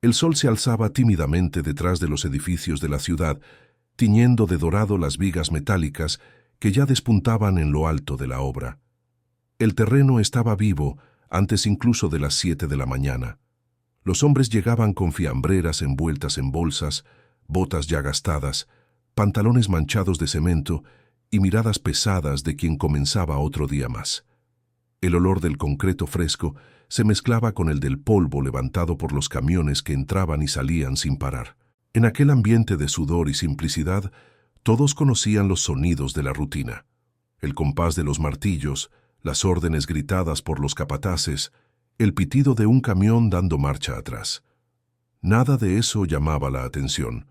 El sol se alzaba tímidamente detrás de los edificios de la ciudad, tiñendo de dorado las vigas metálicas que ya despuntaban en lo alto de la obra. El terreno estaba vivo antes incluso de las 7 de la mañana. Los hombres llegaban con fiambreras envueltas en bolsas, botas ya gastadas, pantalones manchados de cemento y miradas pesadas de quien comenzaba otro día más. El olor del concreto fresco se mezclaba con el del polvo levantado por los camiones que entraban y salían sin parar. En aquel ambiente de sudor y simplicidad, todos conocían los sonidos de la rutina. El compás de los martillos, las órdenes gritadas por los capataces, el pitido de un camión dando marcha atrás. Nada de eso llamaba la atención,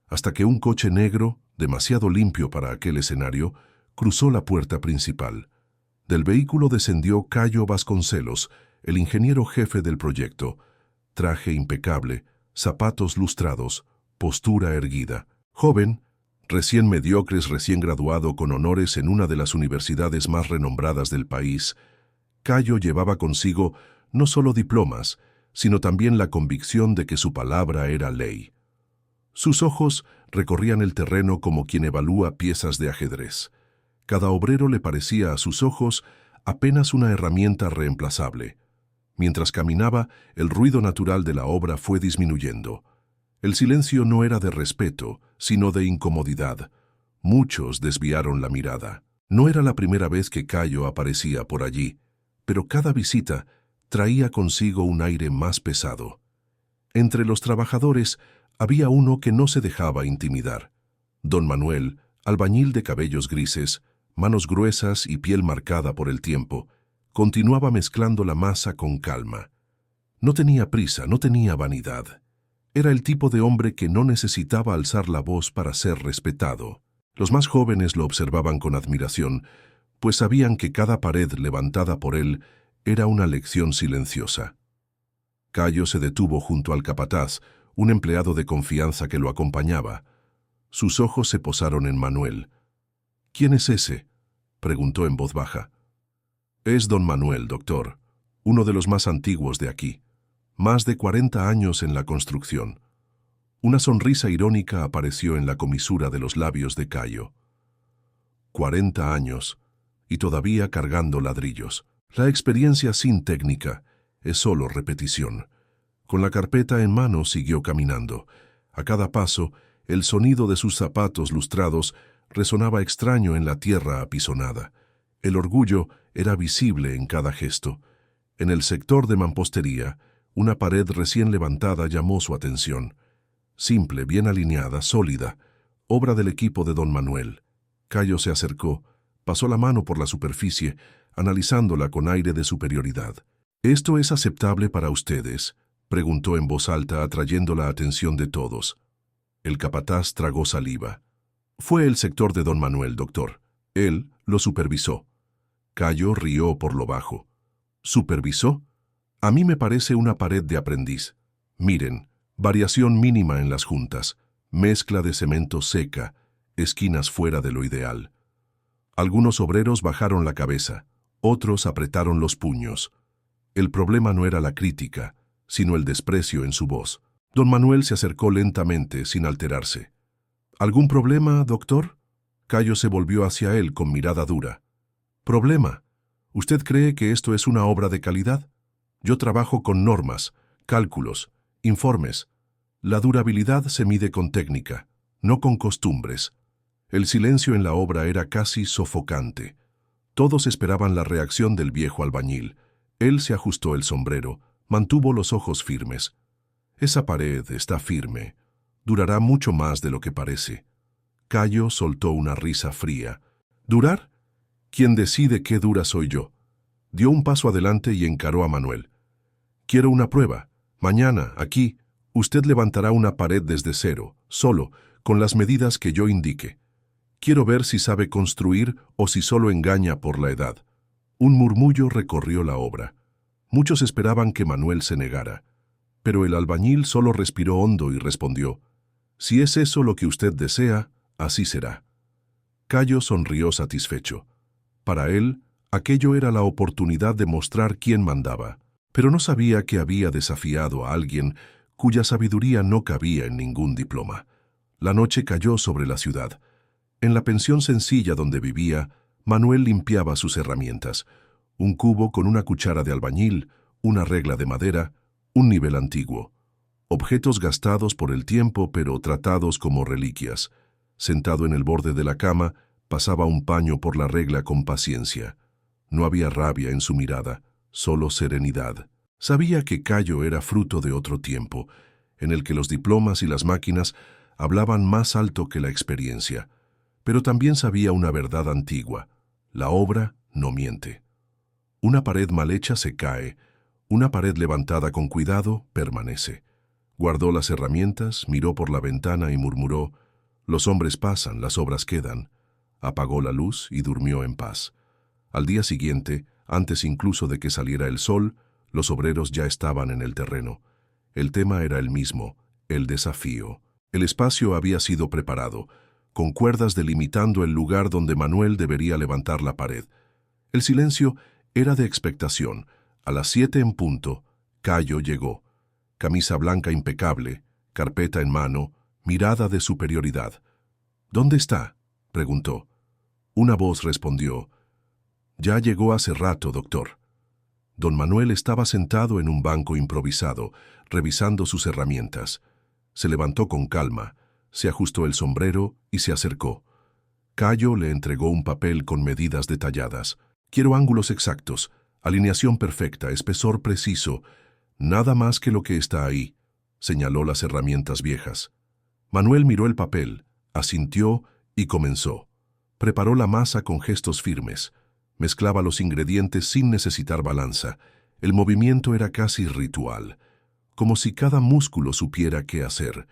hasta que un coche negro, demasiado limpio para aquel escenario, cruzó la puerta principal. Del vehículo descendió Cayo Vasconcelos, el ingeniero jefe del proyecto. Traje impecable, zapatos lustrados, postura erguida. Joven, recién graduado con honores en una de las universidades más renombradas del país, Cayo llevaba consigo no solo diplomas, sino también la convicción de que su palabra era ley. Sus ojos recorrían el terreno como quien evalúa piezas de ajedrez. Cada obrero le parecía a sus ojos apenas una herramienta reemplazable. Mientras caminaba, el ruido natural de la obra fue disminuyendo. El silencio no era de respeto, sino de incomodidad. Muchos desviaron la mirada. No era la primera vez que Cayo aparecía por allí, pero cada visita traía consigo un aire más pesado. Entre los trabajadores había uno que no se dejaba intimidar. Don Manuel, albañil de cabellos grises, manos gruesas y piel marcada por el tiempo, continuaba mezclando la masa con calma. No tenía prisa, no tenía vanidad. Era el tipo de hombre que no necesitaba alzar la voz para ser respetado. Los más jóvenes lo observaban con admiración, pues sabían que cada pared levantada por él era una lección silenciosa. Cayo se detuvo junto al capataz, un empleado de confianza que lo acompañaba. Sus ojos se posaron en Manuel. «¿Quién es ese?», preguntó en voz baja. «Es don Manuel, doctor, uno de los más antiguos de aquí. Más de 40 años en la construcción». Una sonrisa irónica apareció en la comisura de los labios de Cayo. 40 años, y todavía cargando ladrillos. La experiencia sin técnica es solo repetición. Con la carpeta en mano siguió caminando. A cada paso, el sonido de sus zapatos lustrados resonaba extraño en la tierra apisonada. El orgullo era visible en cada gesto. En el sector de mampostería, una pared recién levantada llamó su atención. Simple, bien alineada, sólida, obra del equipo de don Manuel. Cayo se acercó, pasó la mano por la superficie, analizándola con aire de superioridad. «¿Esto es aceptable para ustedes?», preguntó en voz alta, atrayendo la atención de todos. El capataz tragó saliva. «Fue el sector de don Manuel, doctor. Él lo supervisó». Cayo rió por lo bajo. «¿Supervisó? A mí me parece una pared de aprendiz. Miren, variación mínima en las juntas, mezcla de cemento seca, esquinas fuera de lo ideal». Algunos obreros bajaron la cabeza, otros apretaron los puños. El problema no era la crítica, sino el desprecio en su voz. Don Manuel se acercó lentamente, sin alterarse. «¿Algún problema, doctor?». Cayo se volvió hacia él con mirada dura. «¿Problema? ¿Usted cree que esto es una obra de calidad? Yo trabajo con normas, cálculos, informes. La durabilidad se mide con técnica, no con costumbres». El silencio en la obra era casi sofocante. Todos esperaban la reacción del viejo albañil. Él se ajustó el sombrero, mantuvo los ojos firmes. «Esa pared está firme. Durará mucho más de lo que parece». Cayo soltó una risa fría. «¿Durar? Quien decide qué dura soy yo». Dio un paso adelante y encaró a Manuel. «Quiero una prueba. Mañana, aquí, usted levantará una pared desde cero, solo, con las medidas que yo indique. Quiero ver si sabe construir o si solo engaña por la edad». Un murmullo recorrió la obra. Muchos esperaban que Manuel se negara, pero el albañil solo respiró hondo y respondió: «Si es eso lo que usted desea, así será». Cayo sonrió satisfecho. Para él, aquello era la oportunidad de mostrar quién mandaba, pero no sabía que había desafiado a alguien cuya sabiduría no cabía en ningún diploma. La noche cayó sobre la ciudad. En la pensión sencilla donde vivía, Manuel limpiaba sus herramientas: un cubo con una cuchara de albañil, una regla de madera, un nivel antiguo. Objetos gastados por el tiempo pero tratados como reliquias. Sentado en el borde de la cama, pasaba un paño por la regla con paciencia. No había rabia en su mirada, solo serenidad. Sabía que Cayo era fruto de otro tiempo, en el que los diplomas y las máquinas hablaban más alto que la experiencia. Pero también sabía una verdad antigua: la obra no miente. Una pared mal hecha se cae, una pared levantada con cuidado permanece. Guardó las herramientas, miró por la ventana y murmuró: «Los hombres pasan, las obras quedan». Apagó la luz y durmió en paz. Al día siguiente, antes incluso de que saliera el sol, los obreros ya estaban en el terreno. El tema era el mismo: el desafío. El espacio había sido preparado, con cuerdas delimitando el lugar donde Manuel debería levantar la pared. El silencio era de expectación. A las 7 en punto, Cayo llegó. Camisa blanca impecable, carpeta en mano, mirada de superioridad. «¿Dónde está?», preguntó. Una voz respondió: «Ya llegó hace rato, doctor». Don Manuel estaba sentado en un banco improvisado, revisando sus herramientas. Se levantó con calma, se ajustó el sombrero y se acercó. Cayo le entregó un papel con medidas detalladas. «Quiero ángulos exactos, alineación perfecta, espesor preciso, nada más que lo que está ahí», señaló las herramientas viejas. Manuel miró el papel, asintió y comenzó. Preparó la masa con gestos firmes. Mezclaba los ingredientes sin necesitar balanza. El movimiento era casi ritual, como si cada músculo supiera qué hacer.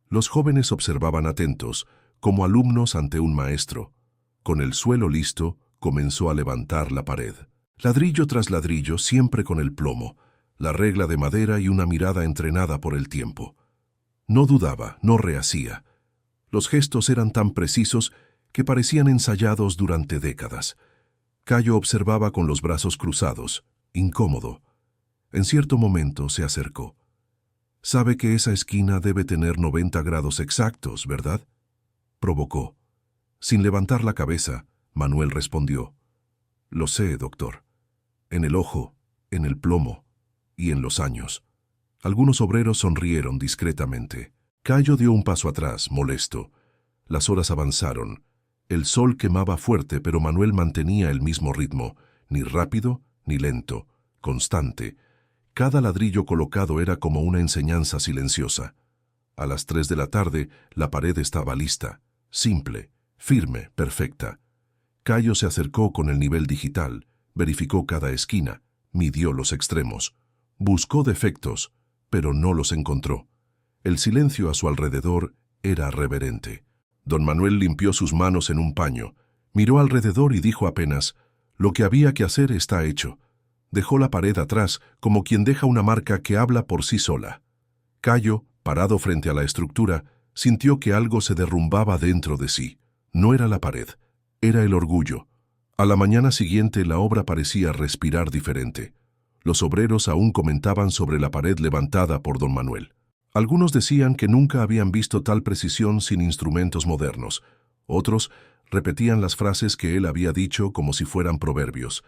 Los jóvenes observaban atentos, como alumnos ante un maestro. Con el suelo listo, comenzó a levantar la pared. Ladrillo tras ladrillo, siempre con el plomo, la regla de madera y una mirada entrenada por el tiempo. No dudaba, no rehacía. Los gestos eran tan precisos que parecían ensayados durante décadas. Cayo observaba con los brazos cruzados, incómodo. En cierto momento se acercó. «Sabe que esa esquina debe tener 90 grados exactos, ¿verdad?», provocó. Sin levantar la cabeza, Manuel respondió: «Lo sé, doctor. En el ojo, en el plomo y en los años». Algunos obreros sonrieron discretamente. Cayo dio un paso atrás, molesto. Las horas avanzaron. El sol quemaba fuerte, pero Manuel mantenía el mismo ritmo, ni rápido ni lento, constante. Cada ladrillo colocado era como una enseñanza silenciosa. A las 3 de la tarde, la pared estaba lista, simple, firme, perfecta. Cayo se acercó con el nivel digital, verificó cada esquina, midió los extremos. Buscó defectos, pero no los encontró. El silencio a su alrededor era reverente. Don Manuel limpió sus manos en un paño, miró alrededor y dijo apenas: «Lo que había que hacer está hecho». Dejó la pared atrás, como quien deja una marca que habla por sí sola. Cayo, parado frente a la estructura, sintió que algo se derrumbaba dentro de sí. No era la pared, era el orgullo. A la mañana siguiente la obra parecía respirar diferente. Los obreros aún comentaban sobre la pared levantada por don Manuel. Algunos decían que nunca habían visto tal precisión sin instrumentos modernos. Otros repetían las frases que él había dicho como si fueran proverbios.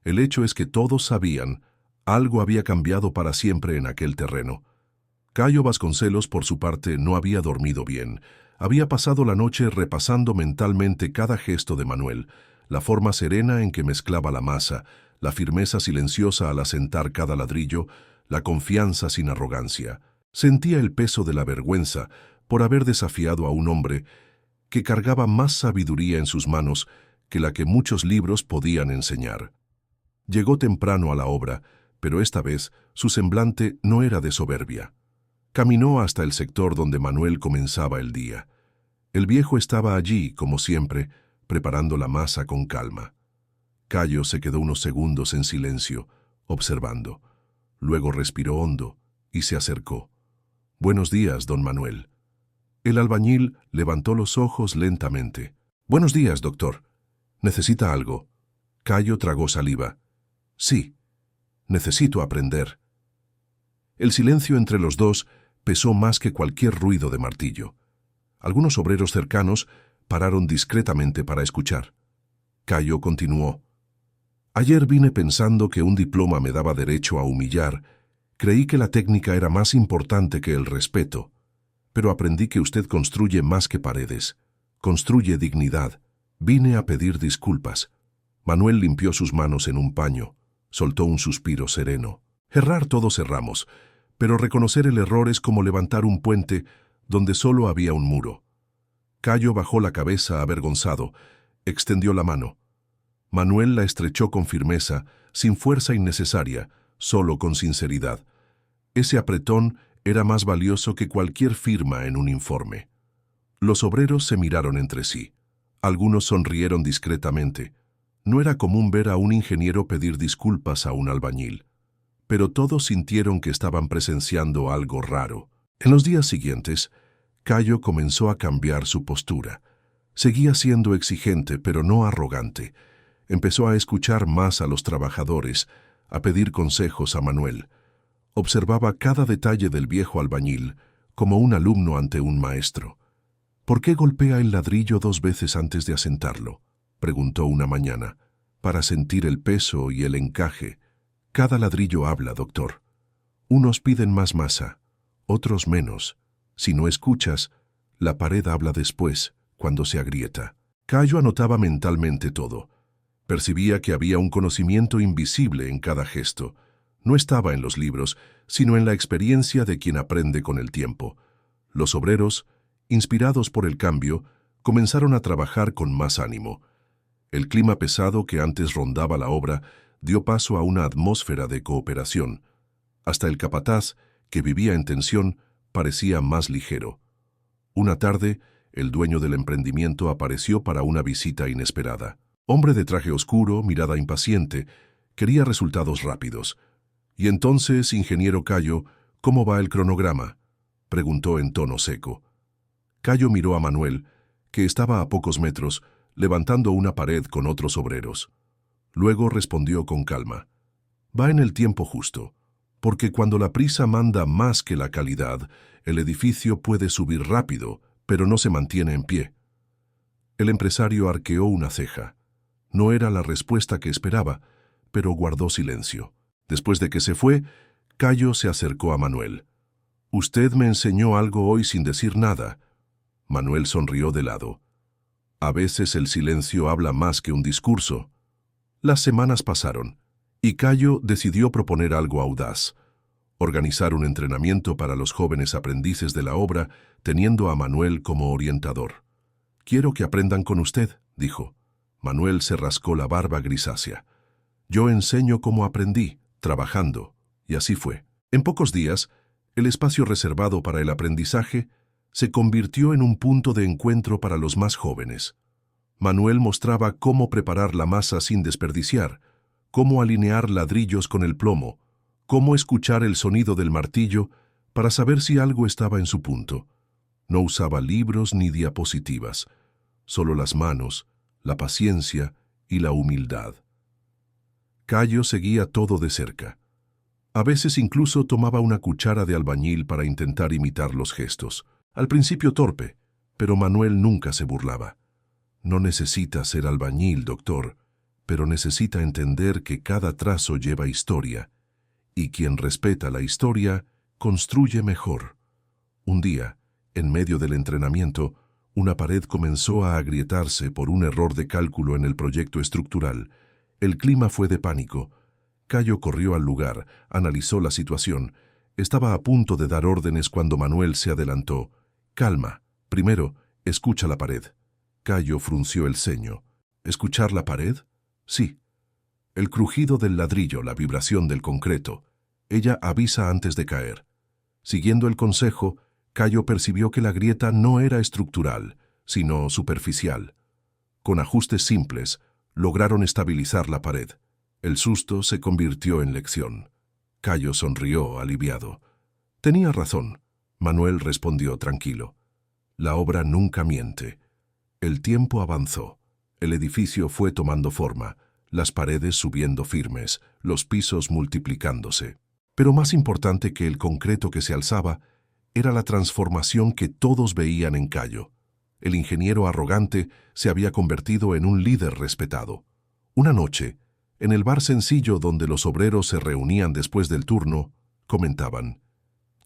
El hecho es que todos sabían, algo había cambiado para siempre en aquel terreno. Cayo Vasconcelos, por su parte, no había dormido bien. Había pasado la noche repasando mentalmente cada gesto de Manuel, la forma serena en que mezclaba la masa, la firmeza silenciosa al asentar cada ladrillo, la confianza sin arrogancia. Sentía el peso de la vergüenza por haber desafiado a un hombre que cargaba más sabiduría en sus manos que la que muchos libros podían enseñar. Llegó temprano a la obra, pero esta vez su semblante no era de soberbia. Caminó hasta el sector donde Manuel comenzaba el día. El viejo estaba allí, como siempre, preparando la masa con calma. Cayo se quedó unos segundos en silencio, observando. Luego respiró hondo y se acercó. «Buenos días, don Manuel». El albañil levantó los ojos lentamente. «Buenos días, doctor. ¿Necesita algo?». Cayo tragó saliva. «Sí, necesito aprender». El silencio entre los dos pesó más que cualquier ruido de martillo. Algunos obreros cercanos pararon discretamente para escuchar. Cayo continuó. Ayer vine pensando que un diploma me daba derecho a humillar. Creí que la técnica era más importante que el respeto. Pero aprendí que usted construye más que paredes. Construye dignidad. Vine a pedir disculpas. Manuel limpió sus manos en un paño. Soltó un suspiro sereno. Errar todos erramos, pero reconocer el error es como levantar un puente donde solo había un muro. Cayo bajó la cabeza avergonzado. Extendió la mano. Manuel la estrechó con firmeza, sin fuerza innecesaria, solo con sinceridad. Ese apretón era más valioso que cualquier firma en un informe. Los obreros se miraron entre sí. Algunos sonrieron discretamente. No era común ver a un ingeniero pedir disculpas a un albañil. Pero todos sintieron que estaban presenciando algo raro. En los días siguientes, Cayo comenzó a cambiar su postura. Seguía siendo exigente, pero no arrogante. Empezó a escuchar más a los trabajadores, a pedir consejos a Manuel. Observaba cada detalle del viejo albañil, como un alumno ante un maestro. ¿Por qué golpea el ladrillo 2 veces antes de asentarlo?, preguntó una mañana. Para sentir el peso y el encaje. Cada ladrillo habla, doctor. Unos piden más masa, otros menos. Si no escuchas, la pared habla después, cuando se agrieta. Cayo anotaba mentalmente todo. Percibía que había un conocimiento invisible en cada gesto. No estaba en los libros, sino en la experiencia de quien aprende con el tiempo. Los obreros, inspirados por el cambio, comenzaron a trabajar con más ánimo. El clima pesado que antes rondaba la obra dio paso a una atmósfera de cooperación. Hasta el capataz, que vivía en tensión, parecía más ligero. Una tarde, el dueño del emprendimiento apareció para una visita inesperada. Hombre de traje oscuro, mirada impaciente, quería resultados rápidos. «Y entonces, ingeniero Cayo, ¿cómo va el cronograma?», preguntó en tono seco. Cayo miró a Manuel, que estaba a pocos metros, levantando una pared con otros obreros. Luego respondió con calma. «Va en el tiempo justo, porque cuando la prisa manda más que la calidad, el edificio puede subir rápido, pero no se mantiene en pie». El empresario arqueó una ceja. No era la respuesta que esperaba, pero guardó silencio. Después de que se fue, Cayo se acercó a Manuel. «Usted me enseñó algo hoy sin decir nada». Manuel sonrió de lado. «A veces el silencio habla más que un discurso». Las semanas pasaron, y Cayo decidió proponer algo audaz: organizar un entrenamiento para los jóvenes aprendices de la obra, teniendo a Manuel como orientador. «Quiero que aprendan con usted», dijo. Manuel se rascó la barba grisácea. «Yo enseño como aprendí, trabajando», y así fue. En pocos días, el espacio reservado para el aprendizaje se convirtió en un punto de encuentro para los más jóvenes. Manuel mostraba cómo preparar la masa sin desperdiciar, cómo alinear ladrillos con el plomo, cómo escuchar el sonido del martillo para saber si algo estaba en su punto. No usaba libros ni diapositivas, solo las manos, la paciencia y la humildad. Cayo seguía todo de cerca. A veces incluso tomaba una cuchara de albañil para intentar imitar los gestos. Al principio torpe, pero Manuel nunca se burlaba. «No necesita ser albañil, doctor, pero necesita entender que cada trazo lleva historia, y quien respeta la historia construye mejor». Un día, en medio del entrenamiento, una pared comenzó a agrietarse por un error de cálculo en el proyecto estructural. El clima fue de pánico. Cayo corrió al lugar, analizó la situación. Estaba a punto de dar órdenes cuando Manuel se adelantó. «Calma. Primero, escucha la pared». Cayo frunció el ceño. «¿Escuchar la pared?». «Sí». «El crujido del ladrillo, la vibración del concreto. Ella avisa antes de caer». Siguiendo el consejo, Cayo percibió que la grieta no era estructural, sino superficial. Con ajustes simples, lograron estabilizar la pared. El susto se convirtió en lección. Cayo sonrió, aliviado. «Tenía razón», Manuel respondió tranquilo. «La obra nunca miente». El tiempo avanzó. El edificio fue tomando forma, las paredes subiendo firmes, los pisos multiplicándose. Pero más importante que el concreto que se alzaba, Era la transformación que todos veían en Cayo. El ingeniero arrogante se había convertido en un líder respetado. Una noche, en el bar sencillo donde los obreros se reunían después del turno, comentaban: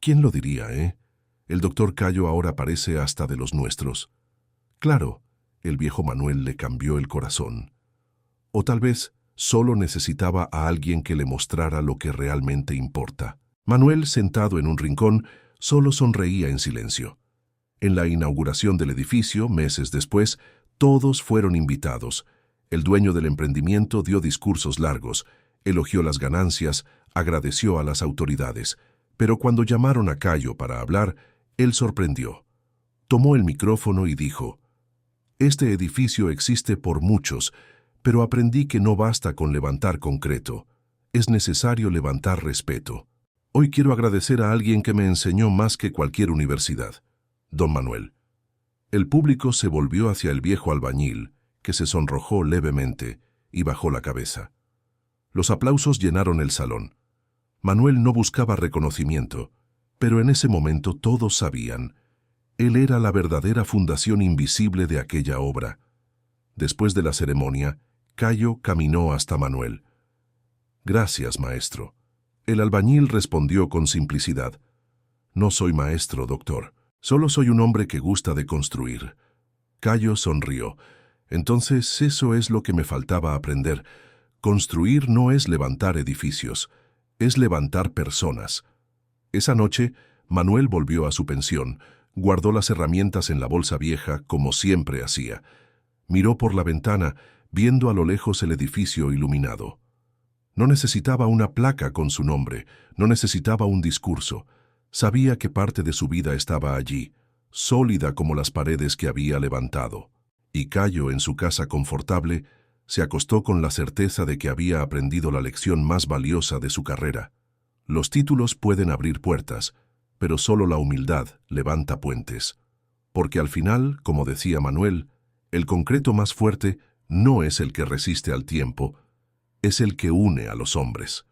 «¿Quién lo diría, eh? El doctor Cayo ahora parece hasta de los nuestros». Claro, el viejo Manuel le cambió el corazón. O tal vez solo necesitaba a alguien que le mostrara lo que realmente importa. Manuel, sentado en un rincón, solo sonreía en silencio. En la inauguración del edificio, meses después, todos fueron invitados. El dueño del emprendimiento dio discursos largos, elogió las ganancias, agradeció a las autoridades. Pero cuando llamaron a Cayo para hablar, él sorprendió. Tomó el micrófono y dijo: «Este edificio existe por muchos, pero aprendí que no basta con levantar concreto. Es necesario levantar respeto. Hoy quiero agradecer a alguien que me enseñó más que cualquier universidad, don Manuel». El público se volvió hacia el viejo albañil, que se sonrojó levemente y bajó la cabeza. Los aplausos llenaron el salón. Manuel no buscaba reconocimiento, pero en ese momento todos sabían. Él era la verdadera fundación invisible de aquella obra. Después de la ceremonia, Cayo caminó hasta Manuel. «Gracias, maestro». El albañil respondió con simplicidad: «No soy maestro, doctor. Solo soy un hombre que gusta de construir». Cayo sonrió. «Entonces eso es lo que me faltaba aprender. Construir no es levantar edificios, es levantar personas». Esa noche, Manuel volvió a su pensión, guardó las herramientas en la bolsa vieja, como siempre hacía. Miró por la ventana, viendo a lo lejos el edificio iluminado. No necesitaba una placa con su nombre, no necesitaba un discurso. Sabía que parte de su vida estaba allí, sólida como las paredes que había levantado. Y Cayo, en su casa confortable, se acostó con la certeza de que había aprendido la lección más valiosa de su carrera. Los títulos pueden abrir puertas, pero solo la humildad levanta puentes. Porque al final, como decía Manuel, el concreto más fuerte no es el que resiste al tiempo, es el que une a los hombres.